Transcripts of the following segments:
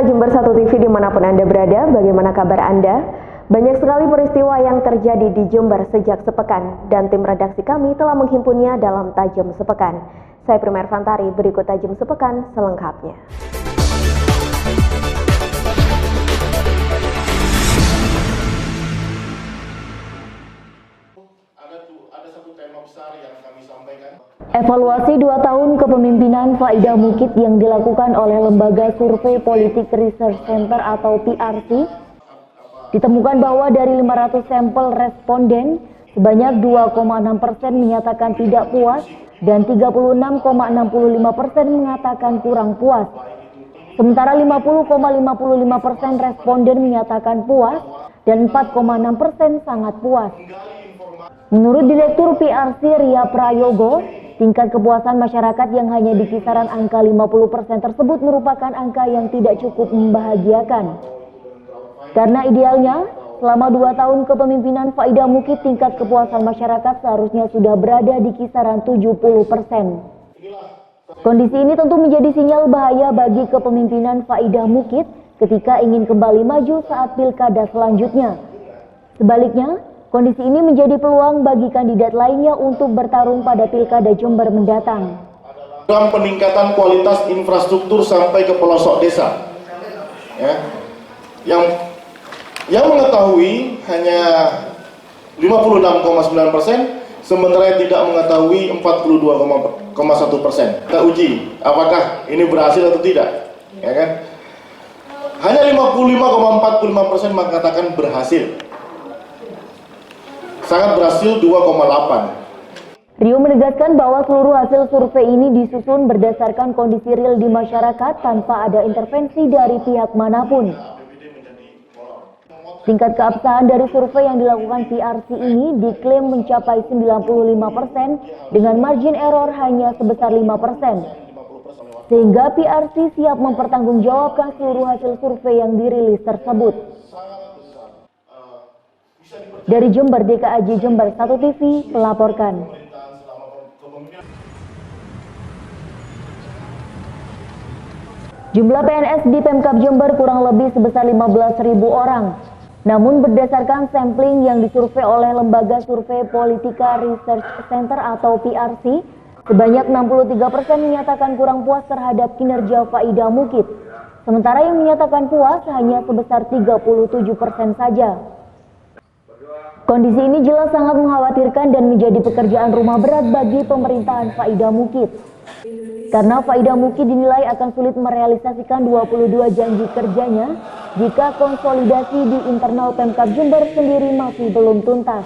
Jember 1 TV dimanapun Anda berada, bagaimana kabar Anda? Banyak sekali peristiwa yang terjadi di Jember sejak sepekan dan tim redaksi kami telah menghimpunnya dalam Tajam Sepekan. Saya Primer Fantari, berikut Tajam Sepekan selengkapnya. Ada satu tema besar yang kami sampaikan. Evaluasi 2 tahun kepemimpinan Faidah Mukid yang dilakukan oleh Lembaga Survei Politik Research Center atau PRC ditemukan bahwa dari 500 sampel responden, sebanyak 2,6% menyatakan tidak puas dan 36,65% mengatakan kurang puas. Sementara 50,55% responden menyatakan puas dan 4,6% sangat puas. Menurut Direktur PRC Ria Prayogo, tingkat kepuasan masyarakat yang hanya di kisaran angka 50% tersebut merupakan angka yang tidak cukup membahagiakan. Karena idealnya, selama 2 tahun kepemimpinan Faidah Mukid, tingkat kepuasan masyarakat seharusnya sudah berada di kisaran 70%. Kondisi ini tentu menjadi sinyal bahaya bagi kepemimpinan Faidah Mukid ketika ingin kembali maju saat pilkada selanjutnya. Sebaliknya, kondisi ini menjadi peluang bagi kandidat lainnya untuk bertarung pada pilkada Jember mendatang. Dalam peningkatan kualitas infrastruktur sampai ke pelosok desa, yang mengetahui hanya 56,9%, sementara yang tidak mengetahui 42,1%. Kita uji apakah ini berhasil atau tidak, ya kan? Hanya 55,45% mengatakan berhasil. Sangat berhasil 2,8. Rio menegaskan bahwa seluruh hasil survei ini disusun berdasarkan kondisi real di masyarakat tanpa ada intervensi dari pihak manapun. Tingkat keabsahan dari survei yang dilakukan PRC ini diklaim mencapai 95% dengan margin error hanya sebesar 5%. Sehingga PRC siap mempertanggungjawabkan seluruh hasil survei yang dirilis tersebut. Dari Jember, DKAJ Jember 1 TV melaporkan. Jumlah PNS di Pemkab Jember kurang lebih sebesar 15.000 orang. Namun berdasarkan sampling yang disurvei oleh Lembaga Survei Politika Research Center atau PRC, sebanyak 63% menyatakan kurang puas terhadap kinerja Faidah Mukid. Sementara yang menyatakan puas hanya sebesar 37% saja. Kondisi ini jelas sangat mengkhawatirkan dan menjadi pekerjaan rumah berat bagi pemerintahan Faidah Mukid. Karena Faidah Mukid dinilai akan sulit merealisasikan 22 janji kerjanya jika konsolidasi di internal Pemkab Jember sendiri masih belum tuntas.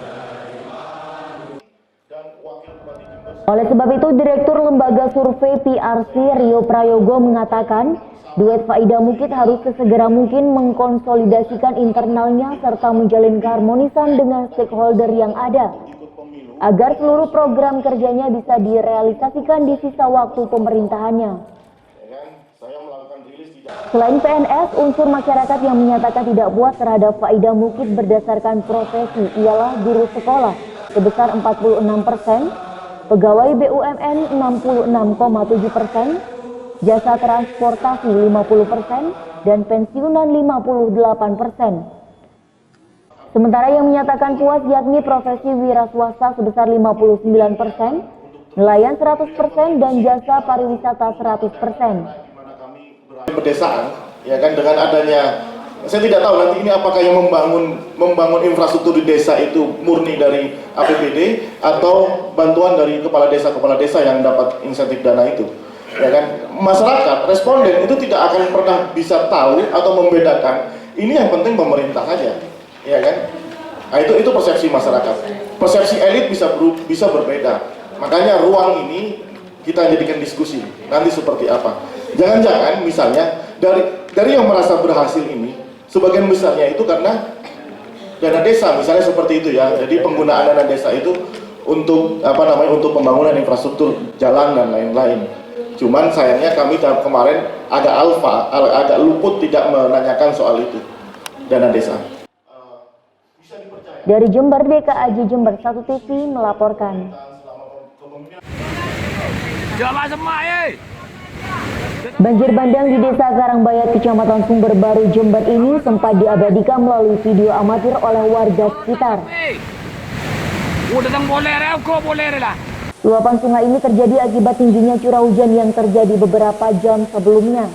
Oleh sebab itu, Direktur Lembaga Survei PRC Rio Prayogo mengatakan, duet Faidah Mukid harus sesegera mungkin mengkonsolidasikan internalnya serta menjalin keharmonisan dengan stakeholder yang ada, agar seluruh program kerjanya bisa direalisasikan di sisa waktu pemerintahannya. Selain PNS, unsur masyarakat yang menyatakan tidak puas terhadap Faidah Mukid berdasarkan profesi ialah guru sekolah sebesar 46%, pegawai BUMN 66,7%, jasa transportasi 50%, dan pensiunan 58%. Sementara yang menyatakan puas yakni profesi wira swasta sebesar 59%, nelayan 100%, dan jasa pariwisata 100%. Pedesaan, ya kan, dengan adanya, saya tidak tahu nanti ini apakah yang membangun infrastruktur di desa itu murni dari APBD atau bantuan dari kepala desa yang dapat insentif dana itu. Ya kan, masyarakat responden itu tidak akan pernah bisa tahu atau membedakan. Ini yang penting pemerintah saja, ya kan. Nah, itu persepsi masyarakat. Persepsi elit bisa berbeda. Makanya ruang ini kita jadikan diskusi nanti seperti apa. Jangan-jangan misalnya dari yang merasa berhasil ini sebagian besarnya itu karena dana desa misalnya seperti itu ya. Jadi penggunaan dana desa itu untuk untuk pembangunan infrastruktur jalan dan lain-lain. Cuman sayangnya kami kemarin agak luput tidak menanyakan soal itu, dana desa. Dari Jember, DKAJ Jember 1 TV melaporkan. Jalan semak Banjir bandang di Desa Karangbayat, Kecamatan Sumber Baru, Jember ini sempat diabadikan melalui video amatir oleh warga sekitar. Luapan sungai ini terjadi akibat tingginya curah hujan yang terjadi beberapa jam sebelumnya.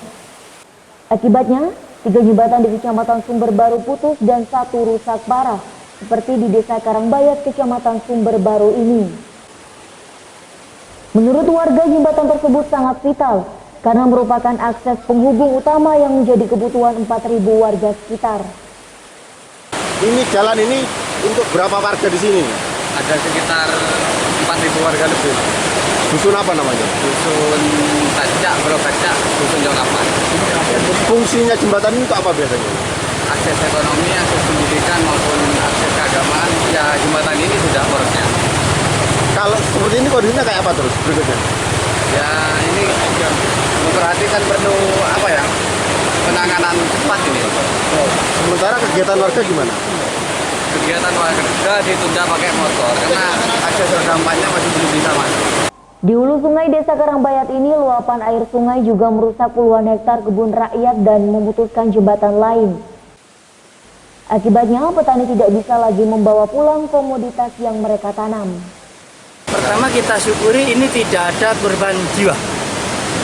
Akibatnya, 3 jembatan di Kecamatan Sumber Baru putus dan 1 rusak parah, seperti di Desa Karangbayat, Kecamatan Sumber Baru ini. Menurut warga, jembatan tersebut sangat vital karena merupakan akses penghubung utama yang menjadi kebutuhan 4.000 warga sekitar. Ini jalan ini untuk berapa warga di sini? Ada sekitar 4.000 warga lebih. Dusun apa namanya? Dusun Bacak, Bro Bacak, Dusun Jokapan. Fungsinya jembatan ini untuk apa biasanya? Akses ekonomi, akses pendidikan maupun akses keagamaan, ya jembatan ini sudah porosnya. Kalau seperti ini kondisinya kayak apa terus berikutnya? Ya ini memperhatikan perlu apa ya, penanganan cepat ini. Sementara kegiatan warga gimana? Kegiatan warga ditunda pakai motor karena akses terdampaknya masih belum bisa masuk. Di hulu sungai Desa Karangbayat ini, luapan air sungai juga merusak puluhan hektar kebun rakyat dan memutuskan jembatan lain. Akibatnya, petani tidak bisa lagi membawa pulang komoditas yang mereka tanam. Pertama kita syukuri ini tidak ada korban jiwa.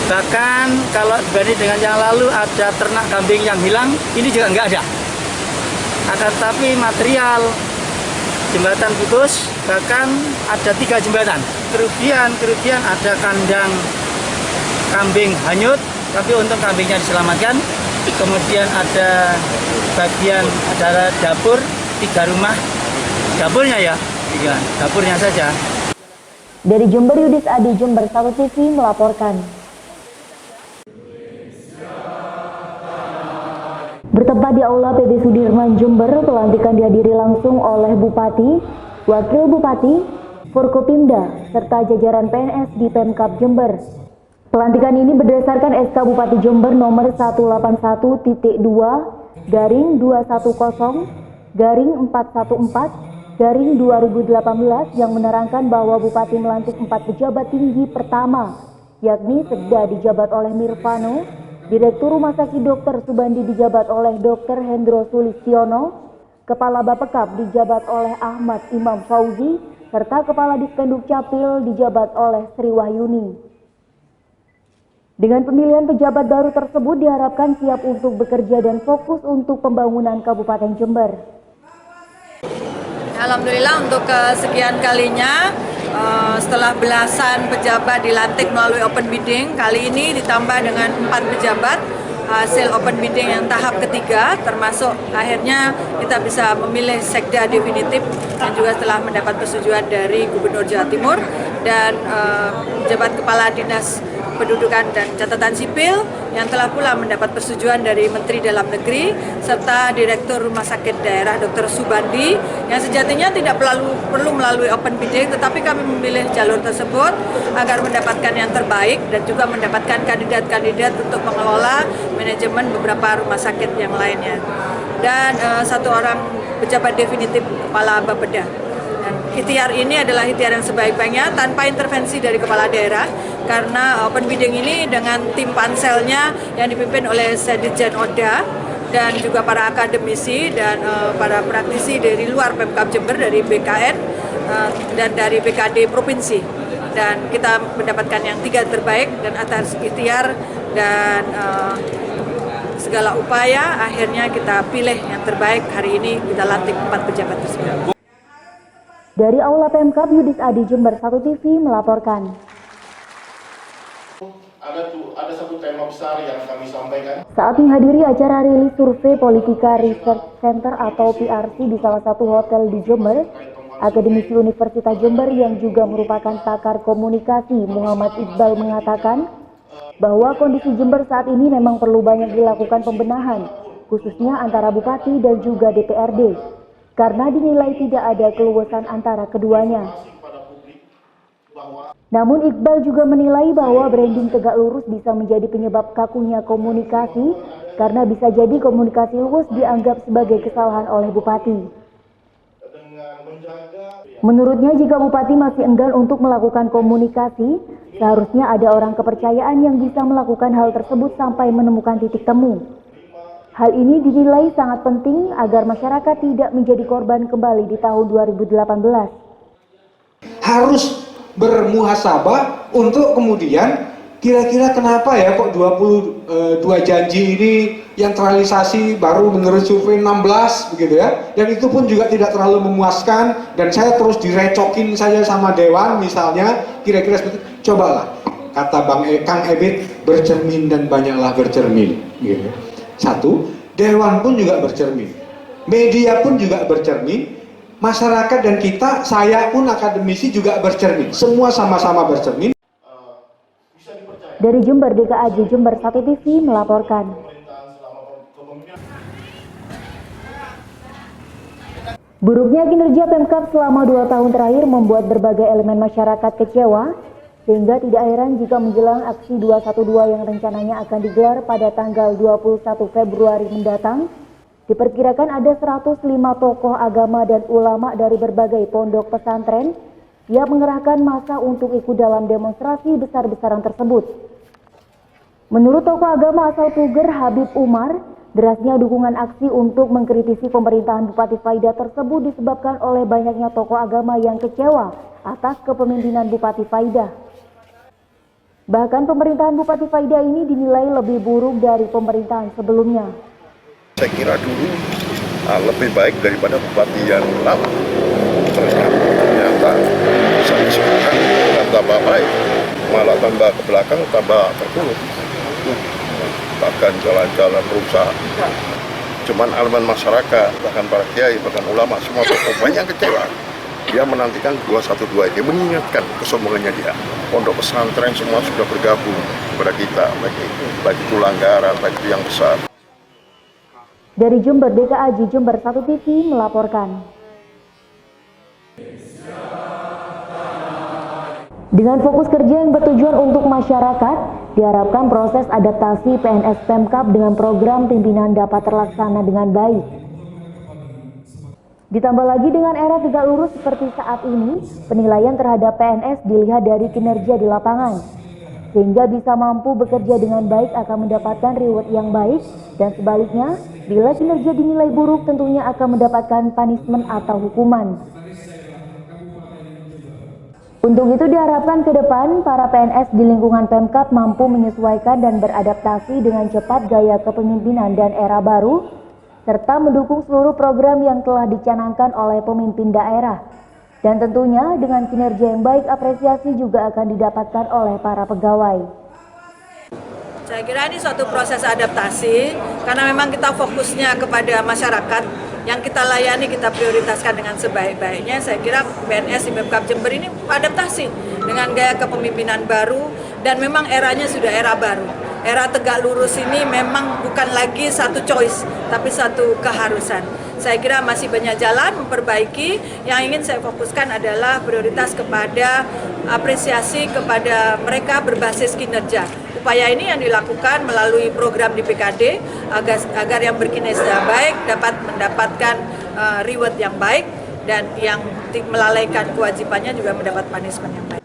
Bahkan kalau dibanding dengan yang lalu ada ternak kambing yang hilang, ini juga nggak ada. Akan tetapi material jembatan putus, bahkan ada 3 jembatan. Kerugian ada kandang kambing hanyut, tapi untung kambingnya diselamatkan. Kemudian ada bagian ada dapur, 3 rumah, dapurnya ya, dapurnya saja. Dari Jember, Yudis Adi, Jember 1 TV melaporkan. Bertempat di Aula PB Sudirman, Jember, pelantikan dihadiri langsung oleh Bupati, Wakil Bupati, Forkopimda, serta jajaran PNS di Pemkab Jember. Pelantikan ini berdasarkan SK Bupati Jember nomor 181.2-2014/2018 yang menerangkan bahwa Bupati melantik 4 pejabat tinggi pertama, yakni Sekda dijabat oleh Mirvano, Direktur Rumah Sakit Dr. Subandi dijabat oleh Dr. Hendro Sulistiono, Kepala Bapekap dijabat oleh Ahmad Imam Fauzi, serta Kepala Dispenduk Capil dijabat oleh Sri Wahyuni. Dengan pemilihan pejabat baru tersebut diharapkan siap untuk bekerja dan fokus untuk pembangunan Kabupaten Jember. Alhamdulillah untuk kesekian kalinya setelah belasan pejabat dilantik melalui open bidding, kali ini ditambah dengan 4 pejabat hasil open bidding yang tahap ketiga, termasuk akhirnya kita bisa memilih sekda definitif dan juga setelah mendapat persetujuan dari Gubernur Jawa Timur dan pejabat kepala dinas pendudukan dan catatan sipil yang telah pula mendapat persetujuan dari Menteri Dalam Negeri serta Direktur Rumah Sakit Daerah Dr. Subandi yang sejatinya tidak perlu melalui open bidding, tetapi kami memilih jalur tersebut agar mendapatkan yang terbaik dan juga mendapatkan kandidat-kandidat untuk mengelola manajemen beberapa rumah sakit yang lainnya dan 1 orang pejabat definitif kepala Bapeda. Ikhtiar ini adalah ikhtiar yang sebaik-baiknya tanpa intervensi dari kepala daerah karena open bidding ini dengan tim panselnya yang dipimpin oleh Seditjen Oda dan juga para akademisi dan para praktisi dari luar Pemkab Jember, dari BKN dan dari BKD Provinsi, dan kita mendapatkan yang 3 terbaik dan atas ikhtiar dan segala upaya akhirnya kita pilih yang terbaik. Hari ini kita lantik 4 pejabat tersebut. Dari Aula Pemkab, Yudis Adi, Jember 1 TV melaporkan. Ada satu tema besar yang kami sampaikan. Saat menghadiri acara rilis survei Politika Research Center atau PRC di salah satu hotel di Jember, akademisi Universitas Jember yang juga merupakan pakar komunikasi Muhammad Iqbal mengatakan bahwa kondisi Jember saat ini memang perlu banyak dilakukan pembenahan, khususnya antara Bupati dan juga DPRD. Karena dinilai tidak ada keluasan antara keduanya. Namun Iqbal juga menilai bahwa branding tegak lurus bisa menjadi penyebab kakunya komunikasi karena bisa jadi komunikasi luwes dianggap sebagai kesalahan oleh Bupati. Dengan menjaga Menurutnya, jika Bupati masih enggan untuk melakukan komunikasi, seharusnya ada orang kepercayaan yang bisa melakukan hal tersebut sampai menemukan titik temu. Hal ini dinilai sangat penting agar masyarakat tidak menjadi korban kembali di tahun 2018. Harus bermuhasabah untuk kemudian kira-kira kenapa ya kok 22 janji ini yang terrealisasi baru menurut survei 16 begitu ya, dan itu pun juga tidak terlalu memuaskan dan saya terus direcokin saja sama Dewan misalnya, kira-kira seperti itu. Cobalah kata Kang Ebit, bercermin dan banyaklah bercermin gitu. Satu, Dewan pun juga bercermin, media pun juga bercermin, masyarakat dan kita, saya pun akademisi juga bercermin, semua sama-sama bercermin. Dari Jember, DKAJ Jember 1 TV melaporkan. Buruknya kinerja Pemkab selama 2 tahun terakhir membuat berbagai elemen masyarakat kecewa, sehingga tidak heran jika menjelang aksi 212 yang rencananya akan digelar pada tanggal 21 Februari mendatang, diperkirakan ada 105 tokoh agama dan ulama dari berbagai pondok pesantren yang mengerahkan massa untuk ikut dalam demonstrasi besar-besaran tersebut. Menurut tokoh agama asal Puger, Habib Umar, derasnya dukungan aksi untuk mengkritisi pemerintahan Bupati Faida tersebut disebabkan oleh banyaknya tokoh agama yang kecewa atas kepemimpinan Bupati Faida. Bahkan pemerintahan Bupati Faida ini dinilai lebih buruk dari pemerintahan sebelumnya. Saya kira dulu lebih baik daripada Bupati yang lama. Ternyata bisa disebutkan bukan tambah baik, malah tambah ke belakang, tambah terpuruk. Bahkan jalan-jalan rusak. Cuman elemen masyarakat, bahkan para kiai, bahkan ulama, semua tokoh banyak kecewa. Dia menantikan 212, dia mengingatkan kesombongannya dia. Pondok pesantren semua sudah bergabung kepada kita, baik itu langgaran, baik itu yang besar. Dari Jember, DKAJ Jember 1 TV melaporkan. Dengan fokus kerja yang bertujuan untuk masyarakat, diharapkan proses adaptasi PNS Pemkab dengan program pimpinan dapat terlaksana dengan baik. Ditambah lagi dengan era tegak lurus seperti saat ini, penilaian terhadap PNS dilihat dari kinerja di lapangan, sehingga bisa mampu bekerja dengan baik akan mendapatkan reward yang baik, dan sebaliknya, bila kinerja dinilai buruk tentunya akan mendapatkan punishment atau hukuman. Untuk itu diharapkan ke depan para PNS di lingkungan Pemkab mampu menyesuaikan dan beradaptasi dengan cepat gaya kepemimpinan dan era baru, serta mendukung seluruh program yang telah dicanangkan oleh pemimpin daerah. Dan tentunya dengan kinerja yang baik, apresiasi juga akan didapatkan oleh para pegawai. Saya kira ini suatu proses adaptasi, karena memang kita fokusnya kepada masyarakat. Yang kita layani, kita prioritaskan dengan sebaik-baiknya. Saya kira PNS di Pemkab Jember ini adaptasi dengan gaya kepemimpinan baru, dan memang eranya sudah era baru. Era tegak lurus ini memang bukan lagi satu choice, tapi satu keharusan. Saya kira masih banyak jalan memperbaiki. Yang ingin saya fokuskan adalah prioritas kepada apresiasi kepada mereka berbasis kinerja. Upaya ini yang dilakukan melalui program di PKD agar yang berkinerja baik dapat mendapatkan reward yang baik, dan yang melalaikan kewajibannya juga mendapat punishment yang baik.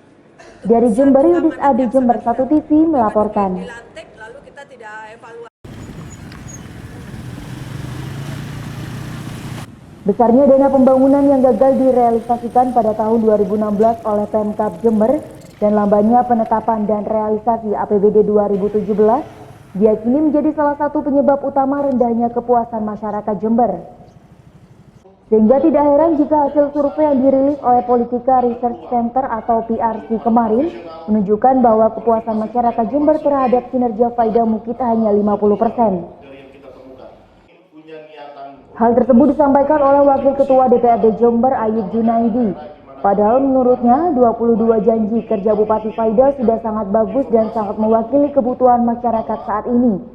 Dari Jember, Yudis Adi Jember 1 TV melaporkan. Lalu kita tidak evaluasi. Besarnya dana pembangunan yang gagal direalisasikan pada tahun 2016 oleh Pemkab Jember dan lambannya penetapan dan realisasi APBD 2017 diyakini menjadi salah satu penyebab utama rendahnya kepuasan masyarakat Jember. Sehingga tidak heran jika hasil survei yang dirilis oleh Politika Research Center atau PRC kemarin menunjukkan bahwa kepuasan masyarakat Jember terhadap kinerja Faida Mukit hanya 50%. Hal tersebut disampaikan oleh Wakil Ketua DPRD Jember Ayub Junaidi. Padahal menurutnya 22 janji kerja Bupati Faida sudah sangat bagus dan sangat mewakili kebutuhan masyarakat saat ini.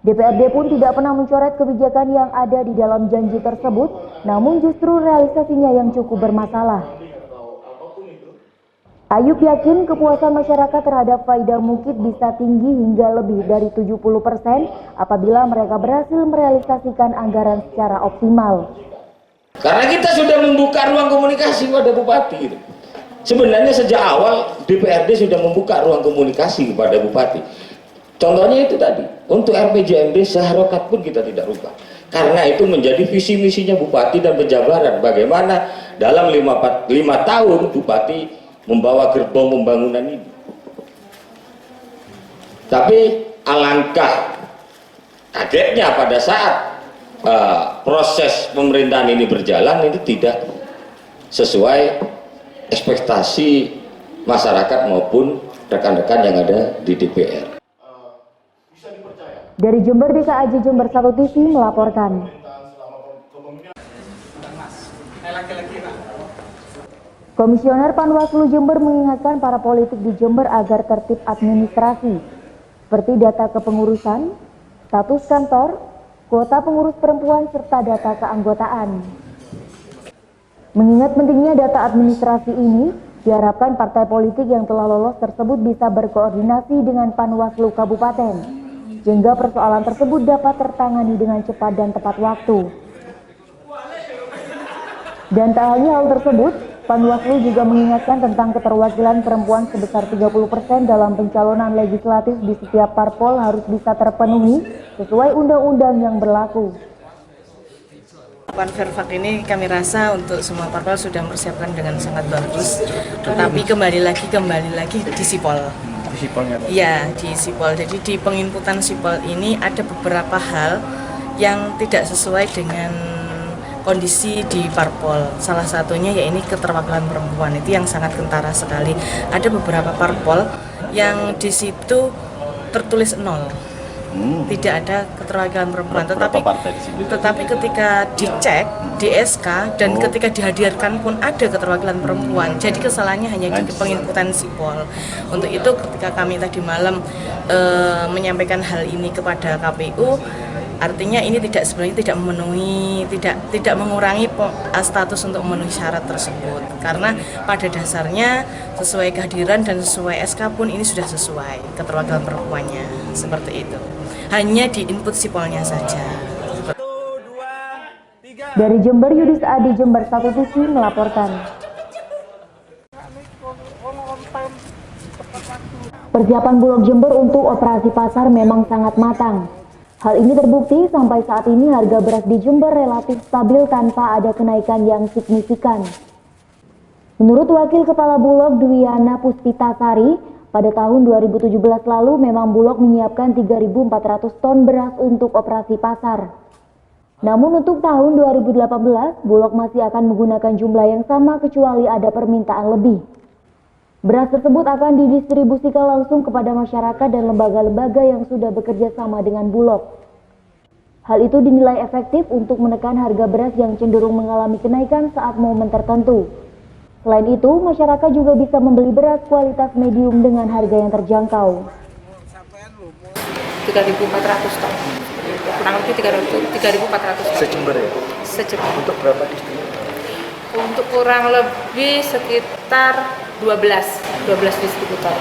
DPRD pun tidak pernah mencoret kebijakan yang ada di dalam janji tersebut, namun justru realisasinya yang cukup bermasalah. Ayub yakin kepuasan masyarakat terhadap Faida Mukit bisa tinggi hingga lebih dari 70% apabila mereka berhasil merealisasikan anggaran secara optimal. Karena kita sudah membuka ruang komunikasi pada bupati. Gitu. Sebenarnya sejak awal DPRD sudah membuka ruang komunikasi kepada bupati. Contohnya itu tadi, untuk RPJMD seharokat pun kita tidak rubah. Karena itu menjadi visi misinya bupati dan penjabaran. Bagaimana dalam 5 tahun bupati membawa gerbong pembangunan ini. Tapi alangkah kagetnya pada saat proses pemerintahan ini berjalan, itu tidak sesuai ekspektasi masyarakat maupun rekan-rekan yang ada di DPR. Dari Jember, DKAJ Jember 1 TV melaporkan. Komisioner Panwaslu Jember mengingatkan para politik di Jember agar tertib administrasi, seperti data kepengurusan, status kantor, kuota pengurus perempuan, serta data keanggotaan. Mengingat pentingnya data administrasi ini, diharapkan partai politik yang telah lolos tersebut bisa berkoordinasi dengan Panwaslu Kabupaten, sehingga persoalan tersebut dapat tertangani dengan cepat dan tepat waktu. Dan tak hanya hal tersebut, Panwaslu juga mengingatkan tentang keterwakilan perempuan sebesar 30% dalam pencalonan legislatif di setiap parpol harus bisa terpenuhi sesuai undang-undang yang berlaku. Verfak ini kami rasa untuk semua parpol sudah mempersiapkan dengan sangat bagus, tetapi kembali lagi di Sipol. Di Sipolnya? Iya, di Sipol. Jadi di penginputan Sipol ini ada beberapa hal yang tidak sesuai dengan kondisi di parpol. Salah satunya yaitu keterwakilan perempuan, itu yang sangat kentara sekali. Ada beberapa parpol yang di situ tertulis 0. Tidak ada keterwakilan perempuan, tetapi ketika dicek di SK dan ketika dihadirkan pun ada keterwakilan perempuan. Jadi kesalahannya hanya di penginputan Sipol. Untuk itu ketika kami tadi malam menyampaikan hal ini kepada KPU, artinya ini sebenarnya tidak memenuhi, tidak mengurangi status untuk memenuhi syarat tersebut. Karena pada dasarnya sesuai kehadiran dan sesuai SK pun ini sudah sesuai keterwakilan perempuannya, seperti itu. Hanya di input Sipolnya saja. Dari Jember, Yudis Adi Jember 1 TV melaporkan. Persiapan Bulog Jember untuk operasi pasar memang sangat matang. Hal ini terbukti sampai saat ini harga beras di Jember relatif stabil tanpa ada kenaikan yang signifikan. Menurut Wakil Kepala Bulog Dwiana Puspitasari, pada tahun 2017 lalu memang Bulog menyiapkan 3.400 ton beras untuk operasi pasar. Namun untuk tahun 2018, Bulog masih akan menggunakan jumlah yang sama kecuali ada permintaan lebih. Beras tersebut akan didistribusikan langsung kepada masyarakat dan lembaga-lembaga yang sudah bekerja sama dengan Bulog. Hal itu dinilai efektif untuk menekan harga beras yang cenderung mengalami kenaikan saat momen tertentu. Selain itu, masyarakat juga bisa membeli beras kualitas medium dengan harga yang terjangkau. 3.400 ton, kurang lebih 3.400 ton. Sejember ya? Sejember. Untuk berapa distributor? Untuk kurang lebih sekitar 12 distributor.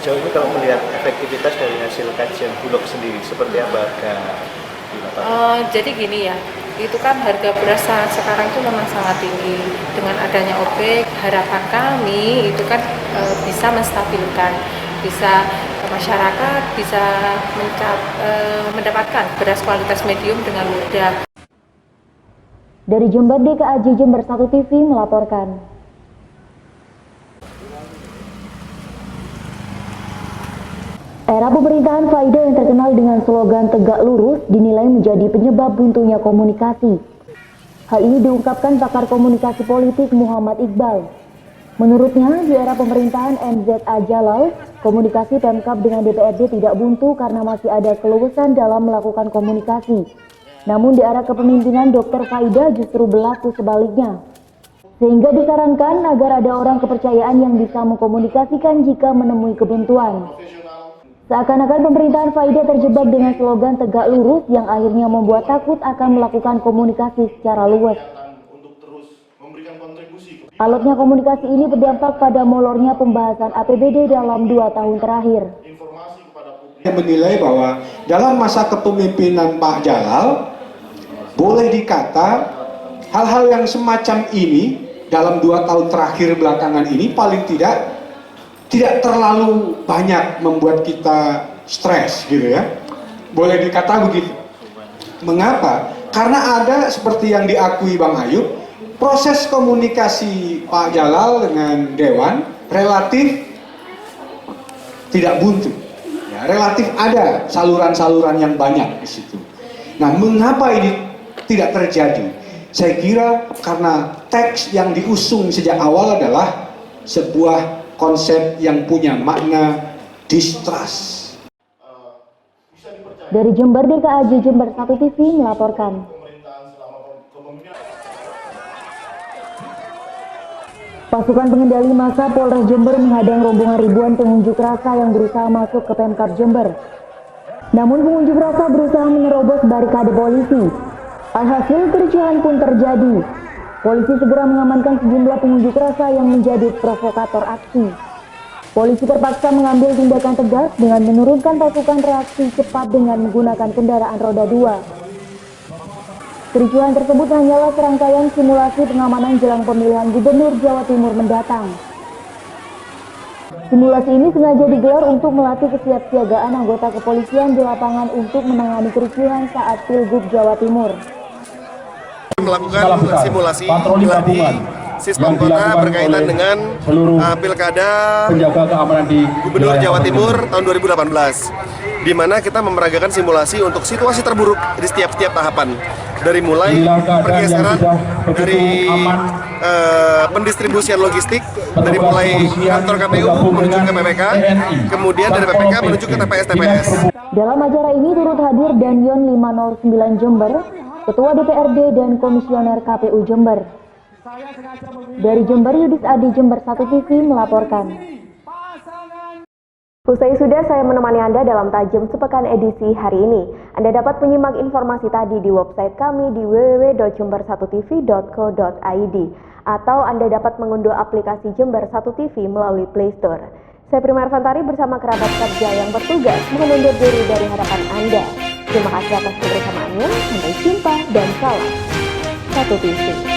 Jauh ini kalau melihat efektivitas dari hasil kajian Bulog sendiri, seperti apa harga di lapangan? Jadi gini ya, itu kan harga beras saat sekarang itu memang sangat tinggi. Dengan adanya OPEC, harapan kami itu kan bisa menstabilkan, bisa masyarakat bisa mendapatkan beras kualitas medium dengan mudah. Dari Jember, DKAJ Jember 1 TV melaporkan. Era pemerintahan Faida yang terkenal dengan slogan tegak lurus dinilai menjadi penyebab buntunya komunikasi. Hal ini diungkapkan pakar komunikasi politik Muhammad Iqbal. Menurutnya, di era pemerintahan MZA Jalal, komunikasi Pemkab dengan DPRD tidak buntu karena masih ada keluasan dalam melakukan komunikasi. Namun di era kepemimpinan Dr. Faida justru berlaku sebaliknya. Sehingga disarankan agar ada orang kepercayaan yang bisa mengkomunikasikan jika menemui kebuntuan. Seakan-akan pemerintahan Faida terjebak dengan slogan tegak lurus yang akhirnya membuat takut akan melakukan komunikasi secara luas. Alotnya komunikasi ini berdampak pada molornya pembahasan APBD dalam 2 tahun terakhir. Yang menilai bahwa dalam masa kepemimpinan Pak Jalal boleh dikata hal-hal yang semacam ini dalam 2 tahun terakhir belakangan ini paling tidak terlalu banyak membuat kita stres gitu ya. Boleh dikata begitu. Mengapa? Karena ada seperti yang diakui Bang Ayub, proses komunikasi Pak Jalal dengan Dewan relatif tidak buntu. Ya, relatif ada saluran-saluran yang banyak di situ. Nah, mengapa ini tidak terjadi? Saya kira karena teks yang diusung sejak awal adalah sebuah konsep yang punya makna distrust. Dari Jember, DKAJ Jember 1 TV melaporkan. Pasukan pengendali massa Polres Jember menghadang rombongan ribuan pengunjuk rasa yang berusaha masuk ke Pemkab Jember. Namun pengunjuk rasa berusaha menerobos barikade polisi. Alhasil kericuhan pun terjadi. Polisi segera mengamankan sejumlah pengunjuk rasa yang menjadi provokator aksi. Polisi terpaksa mengambil tindakan tegas dengan menurunkan pasukan reaksi cepat dengan menggunakan kendaraan roda 2. Kericuhan tersebut hanyalah serangkaian simulasi pengamanan jelang pemilihan Gubernur Jawa Timur mendatang. Simulasi ini sengaja digelar untuk melatih kesiapsiagaan anggota kepolisian di lapangan untuk menangani kericuhan saat Pilgub Jawa Timur. Melakukan simulasi gladi Sisbang Kota berkaitan dengan Pilkada Gubernur Jawa Timur tahun 2018, di mana kita memeragakan simulasi untuk situasi terburuk di setiap tahapan, dari mulai pergeseran dari pendistribusian logistik, dari mulai kantor KPU menuju ke PPK, kemudian dari PPK menuju ke TPS. Dalam acara ini turut hadir Danyon 509 Jember, Ketua DPRD dan Komisioner KPU Jember. Dari Jember, Yudis Adi Jember 1 TV melaporkan. Usai sudah saya menemani Anda dalam Tajam Sepekan edisi hari ini. Anda dapat menyimak informasi tadi di website kami di www.jember1tv.co.id atau Anda dapat mengunduh aplikasi Jember 1 TV melalui Play Store. Saya Prima Ervantari bersama kerabat kerja yang bertugas mengundur diri dari hadapan Anda. Terima kasih atas kebersamaannya, sampai jumpa dan salam 1 TV.